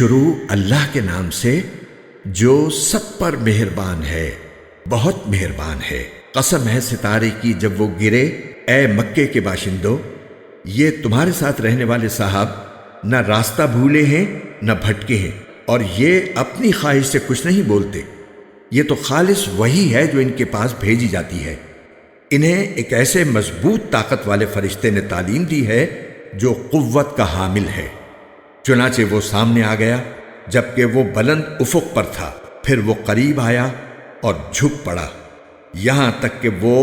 شروع اللہ کے نام سے جو سب پر مہربان ہے، بہت مہربان ہے۔ قسم ہے ستارے کی جب وہ گرے، اے مکے کے باشندوں، یہ تمہارے ساتھ رہنے والے صاحب نہ راستہ بھولے ہیں نہ بھٹکے ہیں، اور یہ اپنی خواہش سے کچھ نہیں بولتے۔ یہ تو خالص وہی ہے جو ان کے پاس بھیجی جاتی ہے۔ انہیں ایک ایسے مضبوط طاقت والے فرشتے نے تعلیم دی ہے جو قوت کا حامل ہے۔ چنانچہ وہ سامنے آ گیا جبکہ وہ بلند افق پر تھا، پھر وہ قریب آیا اور جھک پڑا، یہاں تک کہ وہ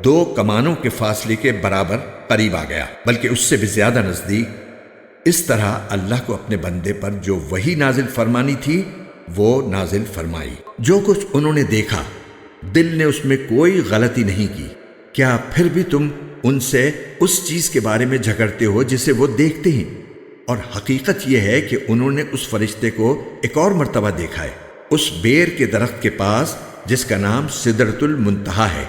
2 کمانوں کے فاصلے کے برابر قریب آ گیا، بلکہ اس سے بھی زیادہ نزدیک۔ اس طرح اللہ کو اپنے بندے پر جو وحی نازل فرمانی تھی وہ نازل فرمائی۔ جو کچھ انہوں نے دیکھا، دل نے اس میں کوئی غلطی نہیں کی۔ کیا پھر بھی تم ان سے اس چیز کے بارے میں جھگڑتے ہو جسے وہ دیکھتے ہیں؟ اور حقیقت یہ ہے کہ انہوں نے اس فرشتے کو ایک اور مرتبہ دیکھا ہے، اس بیر کے درخت کے پاس جس کا نام سدرۃ المنتہا ہے،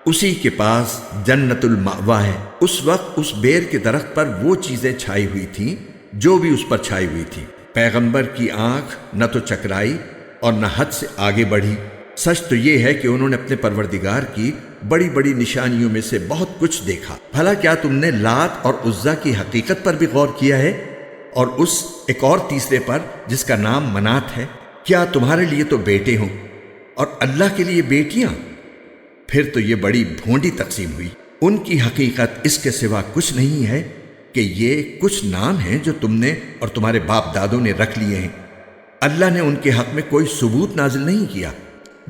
اسی کے پاس جنت المأوا ہے۔ اس وقت اس بیر کے درخت پر وہ چیزیں چھائی ہوئی تھیں جو بھی اس پر چھائی ہوئی تھی۔ پیغمبر کی آنکھ نہ تو چکرائی اور نہ حد سے آگے بڑھی۔ سچ تو یہ ہے کہ انہوں نے اپنے پروردگار کی بڑی بڑی نشانیوں میں سے بہت کچھ دیکھا۔ بھلا کیا تم نے لات اور عزا کی حقیقت پر بھی غور کیا ہے، اور اس ایک اور تیسرے پر جس کا نام منات ہے؟ کیا تمہارے لیے تو بیٹے ہوں اور اللہ کے لیے بیٹیاں؟ پھر تو یہ بڑی بھونڈی تقسیم ہوئی۔ ان کی حقیقت اس کے سوا کچھ نہیں ہے کہ یہ کچھ نام ہیں جو تم نے اور تمہارے باپ دادوں نے رکھ لیے ہیں۔ اللہ نے ان کے حق میں کوئی ثبوت نازل نہیں کیا۔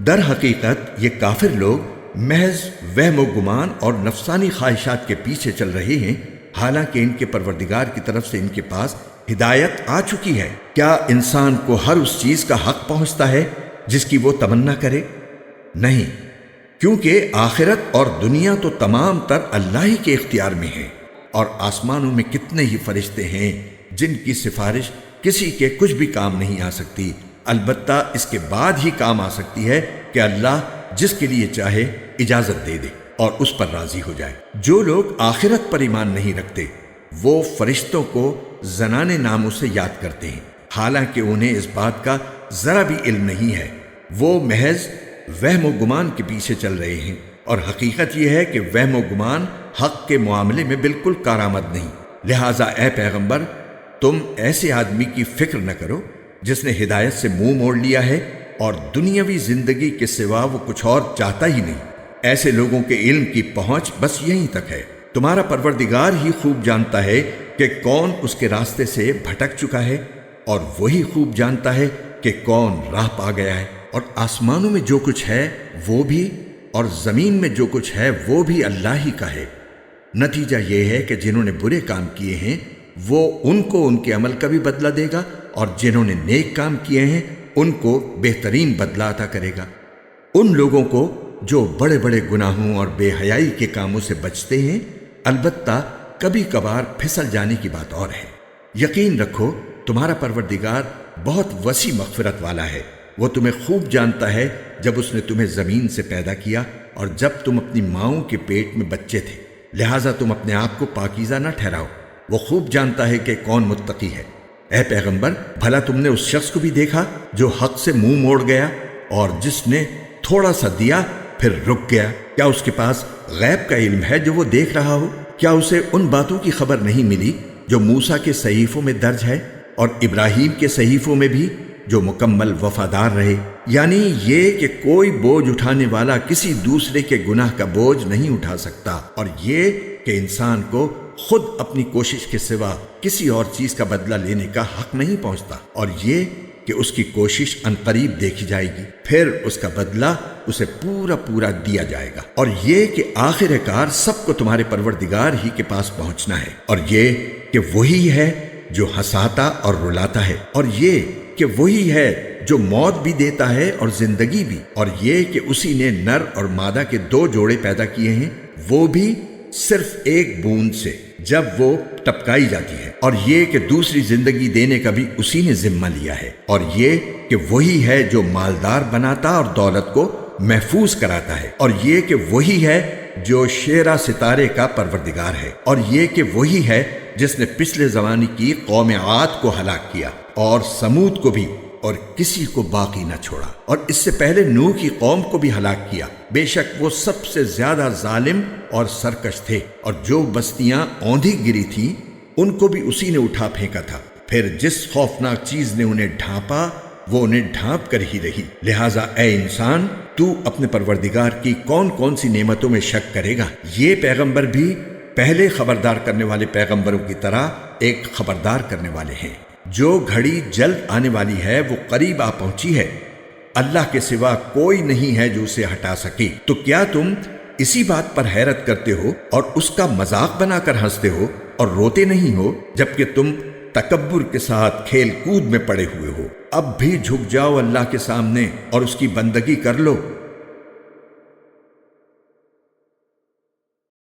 در حقیقت یہ کافر لوگ محض وہم و گمان اور نفسانی خواہشات کے پیچھے چل رہے ہیں، حالانکہ ان کے پروردگار کی طرف سے ان کے پاس ہدایت آ چکی ہے۔ کیا انسان کو ہر اس چیز کا حق پہنچتا ہے جس کی وہ تمنا کرے؟ نہیں، کیونکہ آخرت اور دنیا تو تمام تر اللہ ہی کے اختیار میں ہے، اور آسمانوں میں کتنے ہی فرشتے ہیں جن کی سفارش کسی کے کچھ بھی کام نہیں آ سکتی، البتہ اس کے بعد ہی کام آ سکتی ہے کہ اللہ جس کے لیے چاہے اجازت دے دے اور اس پر راضی ہو جائے۔ جو لوگ آخرت پر ایمان نہیں رکھتے وہ فرشتوں کو زنانے ناموں سے یاد کرتے ہیں، حالانکہ انہیں اس بات کا ذرا بھی علم نہیں ہے۔ وہ محض وہم و گمان کے پیچھے چل رہے ہیں، اور حقیقت یہ ہے کہ وہم و گمان حق کے معاملے میں بالکل کارآمد نہیں۔ لہٰذا اے پیغمبر، تم ایسے آدمی کی فکر نہ کرو جس نے ہدایت سے منہ موڑ لیا ہے اور دنیاوی زندگی کے سوا وہ کچھ اور چاہتا ہی نہیں۔ ایسے لوگوں کے علم کی پہنچ بس یہیں تک ہے۔ تمہارا پروردگار ہی خوب جانتا ہے کہ کون اس کے راستے سے بھٹک چکا ہے، اور وہی خوب جانتا ہے کہ کون راہ پا گیا ہے۔ اور آسمانوں میں جو کچھ ہے وہ بھی، اور زمین میں جو کچھ ہے وہ بھی اللہ ہی کا ہے۔ نتیجہ یہ ہے کہ جنہوں نے برے کام کیے ہیں وہ ان کو ان کے عمل کا بھی بدلہ دے گا، اور جنہوں نے نیک کام کیے ہیں ان کو بہترین بدلہ عطا کرے گا۔ ان لوگوں کو جو بڑے بڑے گناہوں اور بے حیائی کے کاموں سے بچتے ہیں، البتہ کبھی کبھار پھسل جانے کی بات اور ہے۔ یقین رکھو تمہارا پروردگار بہت وسیع مغفرت والا ہے۔ وہ تمہیں خوب جانتا ہے جب اس نے تمہیں زمین سے پیدا کیا اور جب تم اپنی ماؤں کے پیٹ میں بچے تھے، لہٰذا تم اپنے آپ کو پاکیزہ نہ ٹھہراؤ۔ وہ خوب جانتا ہے کہ کون متقی ہے۔ اے پیغمبر، بھلا تم نے اس شخص کو بھی دیکھا جو حق سے منہ موڑ گیا اور جس نے تھوڑا سا دیا پھر رک گیا؟ کیا اس کے پاس غیب کا علم ہے جو وہ دیکھ رہا ہو؟ کیا اسے ان باتوں کی خبر نہیں ملی جو موسیٰ کے صحیفوں میں درج ہے، اور ابراہیم کے صحیفوں میں بھی جو مکمل وفادار رہے؟ یعنی یہ کہ کوئی بوجھ اٹھانے والا کسی دوسرے کے گناہ کا بوجھ نہیں اٹھا سکتا، اور یہ کہ انسان کو خود اپنی کوشش کے سوا کسی اور چیز کا بدلہ لینے کا حق نہیں پہنچتا، اور یہ کہ اس کی کوشش عنقریب دیکھی جائے گی، پھر اس کا بدلہ اسے پورا پورا دیا جائے گا، اور یہ کہ آخر کار سب کو تمہارے پروردگار ہی کے پاس پہنچنا ہے، اور یہ کہ وہی ہے جو ہنساتا اور رلاتا ہے، اور یہ کہ وہی ہے جو موت بھی دیتا ہے اور زندگی بھی، اور یہ کہ اسی نے نر اور مادہ کے 2 جوڑے پیدا کیے ہیں، وہ بھی صرف ایک بوند سے جب وہ ٹپکائی جاتی ہے، اور یہ کہ دوسری زندگی دینے کا بھی اسی نے ذمہ لیا ہے، اور یہ کہ وہی ہے جو مالدار بناتا اور دولت کو محفوظ کراتا ہے، اور یہ کہ وہی ہے جو شیرہ ستارے کا پروردگار ہے، اور یہ کہ وہی ہے جس نے پچھلے زمانے کی قوم عاد کو ہلاک کیا اور سمود کو بھی، اور کسی کو باقی نہ چھوڑا، اور اس سے پہلے نوح کی قوم کو بھی ہلاک کیا۔ بے شک وہ سب سے زیادہ ظالم اور سرکش تھے، اور جو بستیاں اوندھی گری تھیں ان کو بھی اسی نے اٹھا پھینکا تھا۔ پھر جس خوفناک چیز نے انہیں ڈھانپا وہ انہیں ڈھانپ کر ہی رہی۔ لہٰذا اے انسان، تو اپنے پروردگار کی کون کون سی نعمتوں میں شک کرے گا؟ یہ پیغمبر بھی پہلے خبردار کرنے والے پیغمبروں کی طرح ایک خبردار کرنے والے ہیں۔ جو گھڑی جلد آنے والی ہے وہ قریب آ پہنچی ہے، اللہ کے سوا کوئی نہیں ہے جو اسے ہٹا سکے۔ تو کیا تم اسی بات پر حیرت کرتے ہو اور اس کا مذاق بنا کر ہنستے ہو اور روتے نہیں ہو، جبکہ تم تکبر کے ساتھ کھیل کود میں پڑے ہوئے ہو؟ اب بھی جھک جاؤ اللہ کے سامنے اور اس کی بندگی کر لو،